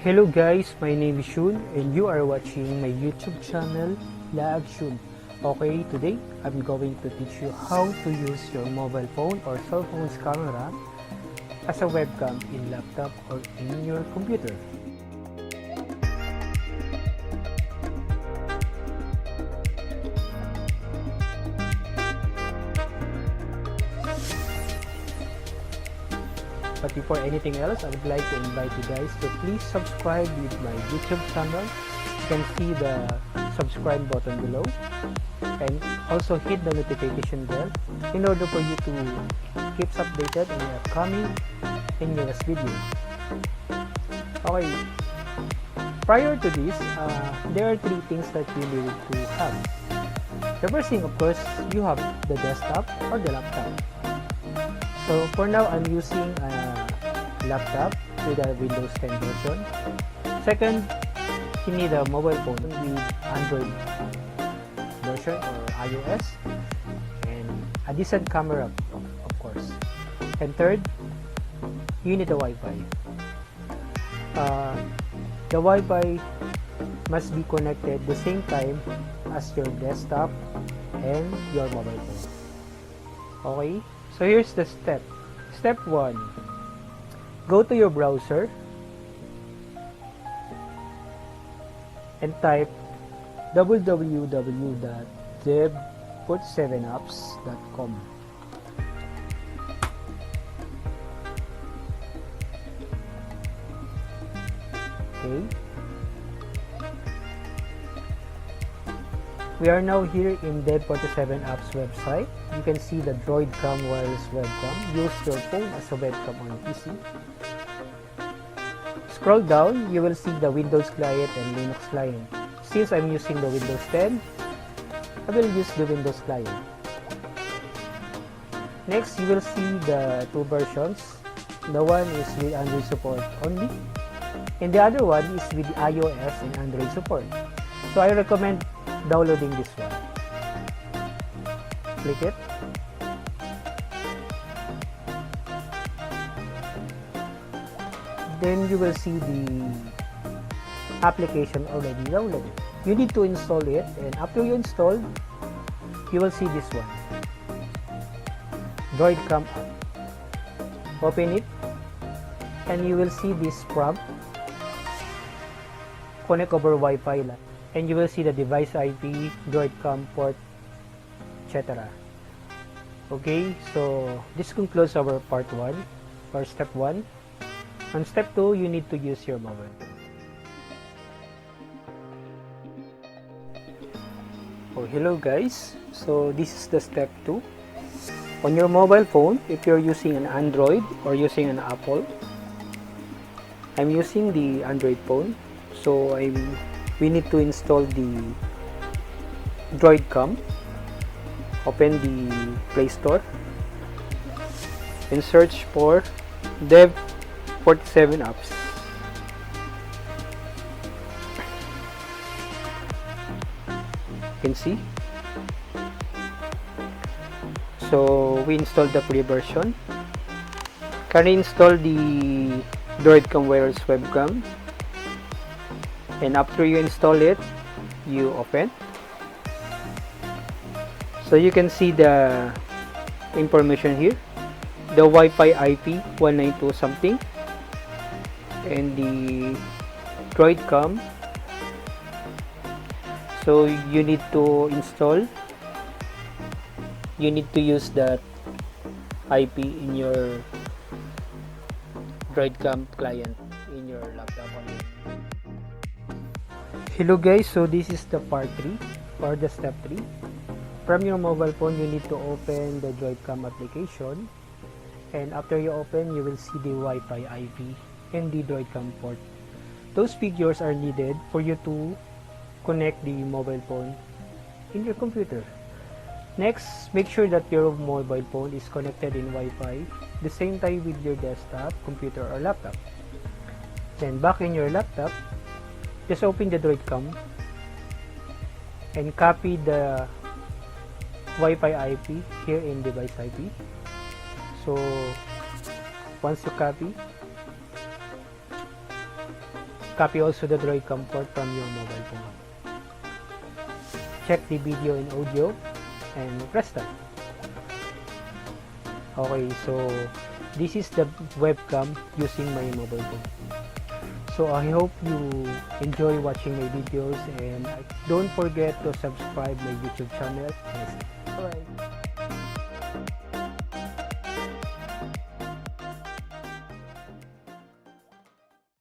Hello guys, my name is Shun and you are watching my YouTube channel, Laag Shun. Okay, today I'm going to teach you how to use your mobile phone or cell phone's camera as a webcam in laptop or in your computer. But before anything else, I would like to invite you guys to please subscribe with my YouTube channel. You can see the subscribe button below and also hit the notification bell in order for you to keep updated on the upcoming and newest video. Okay, prior to this, there are three things that you need to have. The first thing, of course, you have the desktop or the laptop. So for now, I'm using a laptop with a Windows 10 version. Second, you need a mobile phone with Android version or iOS and a decent camera, of course. And third, you need a Wi-Fi. The Wi-Fi must be connected the same time as your desktop and your mobile phone. Okay? So here's the step. Step 1. Go to your browser and type www.dev47apps.com. Okay. We are now here in Dev47 apps website. You can see the DroidCam wireless webcam. Use your phone as a webcam on PC. Scroll down, you will see the Windows client and Linux client. Since I'm using the Windows 10, I will use the Windows client. Next, you will see the two versions. The one is with Android support only, and the other one is with iOS and Android support. So I recommend downloading this one. Click it. Then you will see the application already downloaded. You need to install it, and after you install, you will see this one, DroidCam app. Open it and you will see this prompt, connect over Wi-Fi, and you will see the device IP, DroidCam port, etc. Okay, so this concludes our part 1 or step 1. On step 2, you need to use your mobile phone. Oh, hello guys. So this is the step 2. On your mobile phone, if you're using an Android or using an Apple, I'm using the Android phone. So we need to install the DroidCam. Open the Play Store and search for Dev47 apps. You can see. So we installed the free version. Can install the DroidCam wireless webcam, and after you install it, you open. So you can see the information here, the Wi-Fi IP 192 something, and the DroidCam. So you need to install, you need to use that IP in your DroidCam client in your laptop only. Hello guys, so this is the part 3 or the step 3. From your mobile phone, you need to open the DroidCam application, and after you open, you will see the Wi-Fi IP and the DroidCam port. Those figures are needed for you to connect the mobile phone in your computer. Next, make sure that your mobile phone is connected in Wi-Fi the same time with your desktop, computer, or laptop. Then back in your laptop, just open the DroidCam and copy the Wi-Fi IP here in device IP. So once you copy, Copy also the Droid Cam port from your mobile phone. Check the video and audio and press start. Okay, so this is the webcam using my mobile phone. So I hope you enjoy watching my videos, and don't forget to subscribe my YouTube channel.